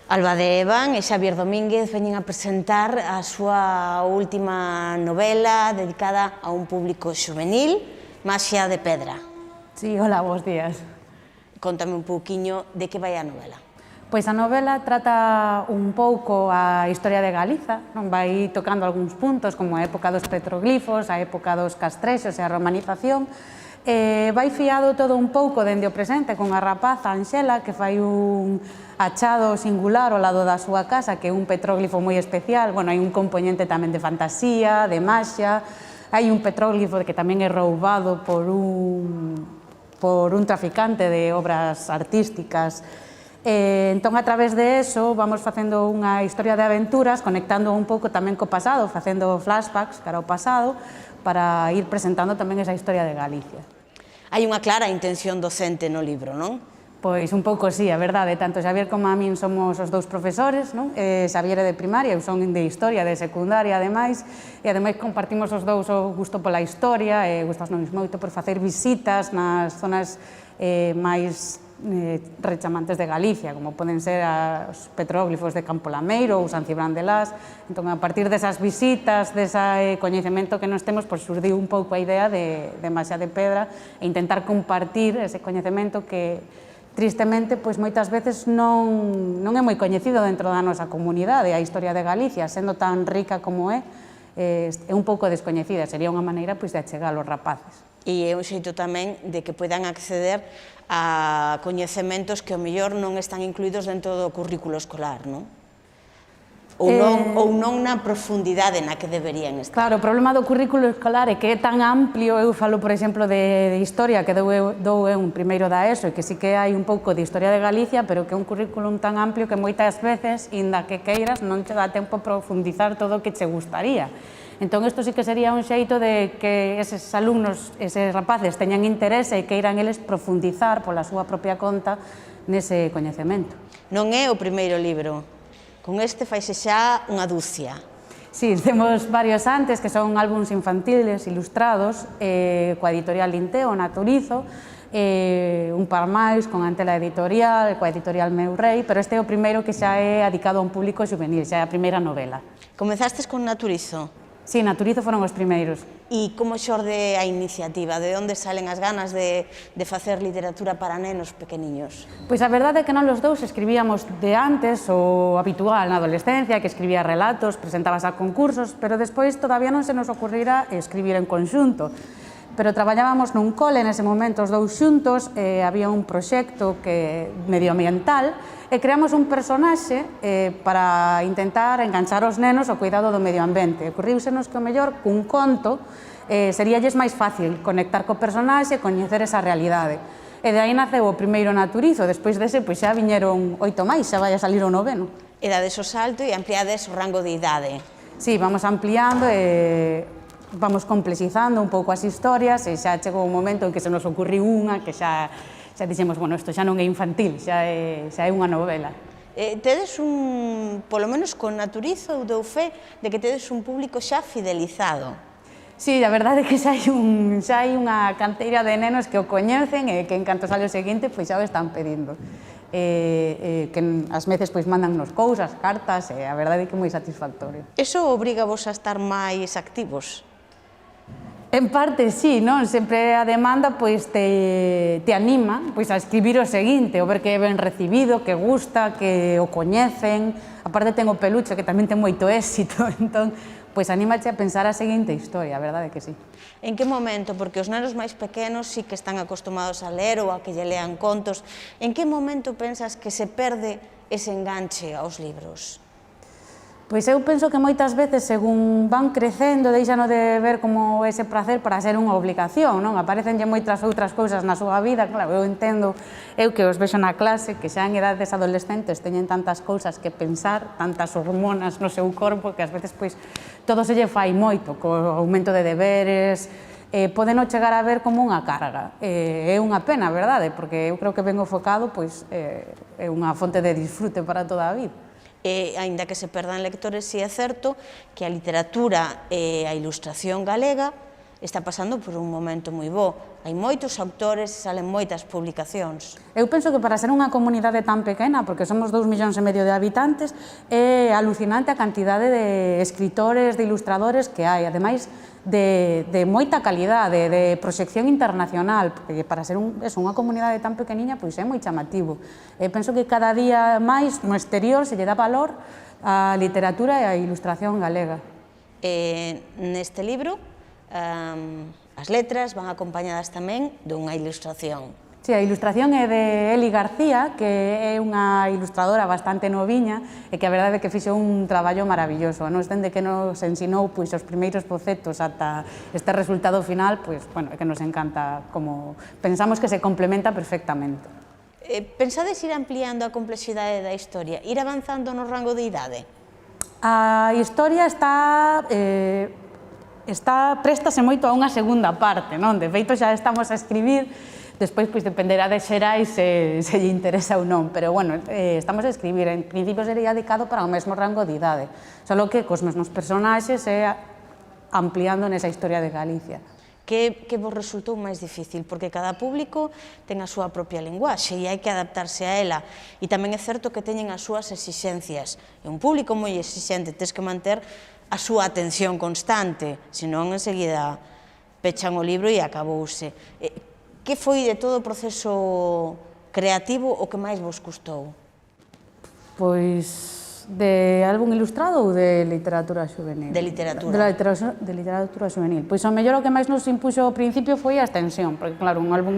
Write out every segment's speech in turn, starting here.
Alba de Evan e Xavier Domínguez veñen a presentar a súa última novela dedicada a un público xuvenil, Maxia de Pedra. Sí, hola, bons días. Contame un pouquiño de que vai a novela. Pois a novela trata un pouco a historia de Galiza, non vai tocando algúns puntos como a época dos petroglifos, a época dos castrexos e a romanización. Vai fiado todo un pouco dende o presente con a rapaza Anxela, que fai un achado singular ao lado da súa casa, que é un petróglifo moi especial. Bueno, hai un componente tamén de fantasía, de maxia, hai un petróglifo que tamén é roubado por un traficante de obras artísticas. Entón, a través de eso, vamos facendo unha historia de aventuras, conectando un pouco tamén co pasado, facendo flashbacks cara ao pasado, para ir presentando tamén esa historia de Galicia. Hai unha clara intención docente no libro, non? Pois un pouco sí, a verdade, tanto Xavier como a min somos os dous profesores, non? Xavier é de primaria, eu son de historia, de secundaria, ademais, e ademais compartimos os dous o gusto pola historia, e gustasnos moito por facer visitas nas zonas máis rechamantes de Galicia, como poden ser os petróglifos de Campo Lameiro ou San Cibrán de Las. Entón, a partir desas visitas, dese coñecemento que nos temos, pois surdiu un pouco a idea de Maxia de Pedra e intentar compartir ese coñecemento que, tristemente, pois moitas veces non é moi coñecido dentro da nosa comunidade. A historia de Galicia, sendo tan rica como é un pouco descoñecida. Sería unha maneira pois de achegar aos rapaces. E é un xeito tamén de que poidan acceder a coñecementos que ao mellor non están incluídos dentro do currículo escolar, non? Ou non na profundidade na que deberían estar. Claro, o problema do currículo escolar é que é tan amplio. Eu falo, por exemplo, de historia, que dou eu un primeiro da ESO, e que sí que hai un pouco de historia de Galicia, pero que é un currículum tan amplio que moitas veces, inda que queiras, non che dá tempo a profundizar todo o que che gustaría. Entón, isto sí que sería un xeito de que eses alumnos, eses rapaces, teñan interese e queiran eles profundizar pola súa propia conta nese coñecemento. Non é o primeiro libro. Con este faise xa unha dúcia. Sí, temos varios antes, que son álbums infantiles ilustrados, coa editorial Linteo, Naturizo, un par máis con Antela Editorial, coa editorial Meu Rei, pero este é o primeiro que xa é adicado a un público juvenil, xa é a primeira novela. Comezastes con Naturizo? Sí, Naturizo foron os primeiros. E como xorde a iniciativa? De onde salen as ganas de facer literatura para nenos pequeniños? Pois a verdade é que nós os dous escribíamos de antes, o habitual na adolescencia, que escribía relatos, presentabas a concursos, pero despois todavía non se nos ocurrira escribir en conxunto. Pero traballábamos nun cole nese momento os dous xuntos, había un proxecto medioambiental, e creamos un personaxe para intentar enganchar os nenos ao cuidado do medio ambiente. Ocurriusenos que o mellor cun conto seríalles máis fácil conectar co personaxe e coñecer esa realidade. E de aí naceu o primeiro Naturizo. Despois dese, pois xa viñeron 8 máis, xa vai a salir o 9º. E dades o salto e ampliades o rango de idade. Sí, vamos ampliando e vamos complexizando un pouco as historias, e xa chegou un momento en que se nos ocurriu unha que xa dixemos, bueno, isto xa non é infantil, xa é unha novela. Tedes polo menos con Naturizo, eu dou fe de que tedes un público xa fidelizado. Sí, a verdade é que xa hai unha canteira de nenos que o coñecen e que en canto sale o seguinte, pois xa o están pedindo. Que ás veces pois mandannos cousas, cartas, e a verdade é que é moi satisfactorio. Eso obriga vos a estar máis activos? En parte, sí, non? Sempre a demanda pois te anima pois a escribir o seguinte, o ver que é ben recibido, que gusta, que o coñecen. Aparte ten o peluche, que tamén ten moito éxito, entón, pois anímache a pensar a seguinte historia, a verdade é que sí. En que momento, porque os nenos máis pequenos sí que están acostumados a ler ou a que lle lean contos, en que momento pensas que se perde ese enganche aos libros? Pois eu penso que moitas veces, según van crecendo, deixano de ver como ese prazer para ser unha obligación, non? Aparecenlle moitas outras cousas na súa vida. Claro, eu entendo, eu que os vexo na clase, que xa en edades adolescentes teñen tantas cousas que pensar, tantas hormonas no seu corpo, que ás veces pois todo se lle fai moito, co aumento de deberes, poden o chegar a ver como unha carga. É unha pena, verdade? Porque eu creo que ben enfocado, pois é unha fonte de disfrute para toda a vida. Aínda que se perdan lectores, si é certo que a literatura e a ilustración galega está pasando por un momento moi bo. Hai moitos autores, salen moitas publicacións. Eu penso que para ser unha comunidade tan pequena, porque somos 2,5 millóns de habitantes, é alucinante a cantidade de escritores, de ilustradores que hai, ademais de moita calidade, de proxección internacional, porque para ser unha comunidade tan pequeniña, pois é moi chamativo. Penso que cada día máis no exterior se lle dá valor á literatura e á ilustración galega. Neste libro, as letras van acompañadas tamén dunha ilustración. Sí, a ilustración é de Eli García, que é unha ilustradora bastante noviña e que a verdade é que fixo un traballo maravilloso. Nos dende que nos ensinou pois os primeiros bocetos ata este resultado final, pois, bueno, é que nos encanta, como pensamos que se complementa perfectamente. Pensades ir ampliando a complexidade da historia, ir avanzando no rango de idade? A historia préstase moito a unha segunda parte, non? De feito, xa estamos a escribir, despois, pois, dependerá de Xerais se lle interesa ou non, pero, bueno, estamos a escribir, en principio sería dedicado para o mesmo rango de idade, só que cos mesmos personaxes e ampliando nesa historia de Galicia. Que vos resultou máis difícil? Porque cada público ten a súa propia linguaxe e hai que adaptarse a ela. E tamén é certo que teñen as súas exixencias. É un público moi exixente, tens que manter a súa atención constante, senón enseguida pechan o libro e acabouse. Que foi de todo o proceso creativo o que máis vos custou? Pois de álbum ilustrado ou de literatura juvenil? De literatura. De literatura juvenil. Pois o mellor o que máis nos impuxo ao principio foi a extensión, porque claro, un álbum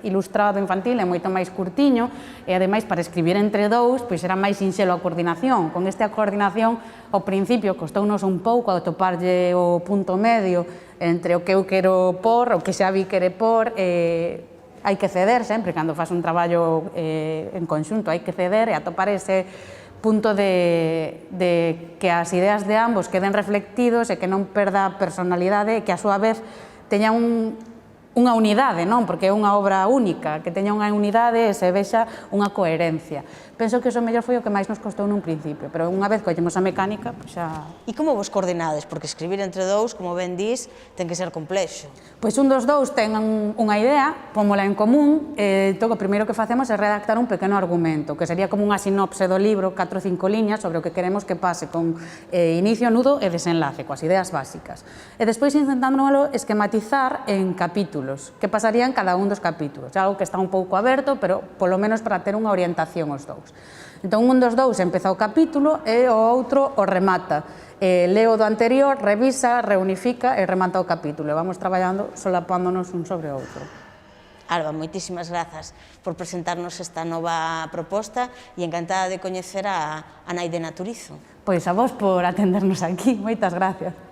ilustrado infantil é moito máis curtiño e ademais para escribir entre dous pois era máis sinxelo a coordinación. Con esta coordinación ao principio costounos un pouco atoparlle o punto medio entre o que eu quero por, o que Xavi quere por, hai que ceder sempre, cando faz un traballo en conxunto hai que ceder e atopar ese punto de que as ideas de ambos queden reflectidos e que non perda personalidade e que a súa vez teña unha unidade, non? Porque é unha obra única, que teña unha unidade e se vexa unha coherencia. Penso que iso mellor foi o que máis nos costou nun principio, pero unha vez collemos a mecánica, pois xa... E como vos coordenades? Porque escribir entre dous, como ben dís, ten que ser complexo. Pois un dos dous ten unha idea, pómola en común, e o primeiro que facemos é redactar un pequeno argumento, que sería como unha sinopse do libro, 4 ou 5 liñas, sobre o que queremos que pase, con inicio, nudo e desenlace, coas ideas básicas. E despois intentándolo esquematizar en capítulos, que pasarían cada un dos capítulos, algo que está un pouco aberto, pero polo menos para ter unha orientación os dous. Entón, un dos dous empeza o capítulo e o outro o remata. Leo do anterior, revisa, reunifica e remata o capítulo. Vamos traballando solapándonos un sobre outro. Alba, moitísimas grazas por presentarnos esta nova proposta e encantada de coñecer a nai de Naturizo. Pois a vos por atendernos aquí. Moitas gracias.